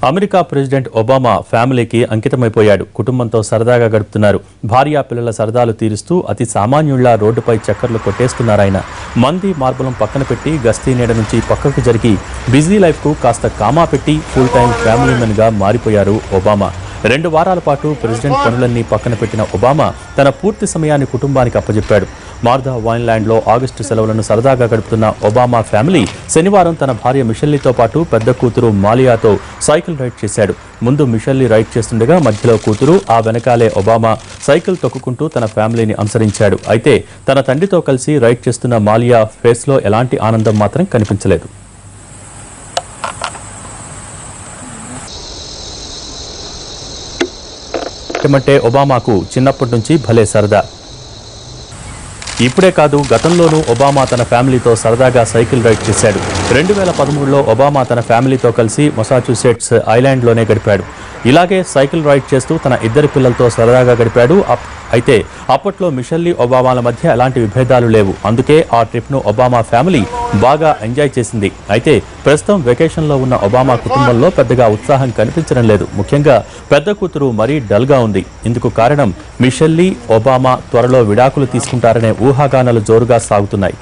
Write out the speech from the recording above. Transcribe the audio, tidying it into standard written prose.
America president Obama ఫ్యామిలీకి అంకితమైపోయాడు. కుటుంబంతో సరదాగా గడుపుతున్నారు. భార్య పిల్లల సరదాలు తీరుస్తూ అతి సామాన్యుల్లా రోడ్డుపై చక్కర్లు కొట్టేస్తున్నారాయన. మంది మార్బలం పక్కన పెట్టి గస్తీ నీడ నుంచి పక్కకు జరిగి బిజీ లైఫ్కు కాస్త కామా పెట్టి ఫుల్ టైం ఫ్యామిలీ మెన్గా మారిపోయారు ఒబామా. 2 వారాల పాటు ప్రెసిడెంట్ పనులన్నీ పక్కన పెట్టిన ఒబామా తన పూర్తి సమయాన్ని కుటుంబానికి అప్పజెప్పాడు. మార్దా వైన్లాండ్లో ఆగస్టు సెలవులను సరదాగా గడుపుతున్న ఒబామా ఫ్యామిలీ శనివారం తన భార్య మిషెల్లీతో పాటు పెద్ద కూతురు మాలియాతో సైకిల్ రైడ్ చేశాడు. ముందు మిషెల్లీ రైడ్ చేస్తుండగా మధ్యలో కూతురు, ఆ వెనకాలే ఒబామా సైకిల్ తొక్కుకుంటూ తన ఫ్యామిలీని అనుసరించాడు. అయితే తన తండ్రితో కలిసి రైడ్ చేస్తున్న మాలియా ఫేస్లో ఎలాంటి ఆనందం మాత్రం కనిపించలేదు. అంటే ఒబామాకు చిన్నప్పటి నుంచి భలే సరదా. ఇప్పుడే కాదు, గతంలోనూ ఒబామా తన ఫ్యామిలీతో సరదాగా సైకిల్ రైడ్ చేశాడు. 2013లో ఒబామా తన ఫ్యామిలీతో కలిసి మసాచ్యూసెట్స్ ఐలాండ్లోనే గడిపాడు. ఇలాగే సైకిల్ రైడ్ చేస్తూ తన 2 పిల్లలతో సరదాగా గడిపాడు. అయితే అప్పట్లో మిషెల్లీ ఒబామాల మధ్య ఎలాంటి విభేదాలు లేవు. అందుకే ఆ ట్రిప్ను ఒబామా ఫ్యామిలీ బాగా ఎంజాయ్ చేసింది. అయితే ప్రస్తుతం వెకేషన్లో ఉన్న ఒబామా కుటుంబంలో పెద్దగా ఉత్సాహం కనిపించడం లేదు. ముఖ్యంగా పెద్ద కూతురు మరీ డల్గా ఉంది. ఇందుకు కారణం మిషెల్లీ ఒబామా త్వరలో విడాకులు తీసుకుంటారనే ఊహాగానాలు జోరుగా సాగుతున్నాయి.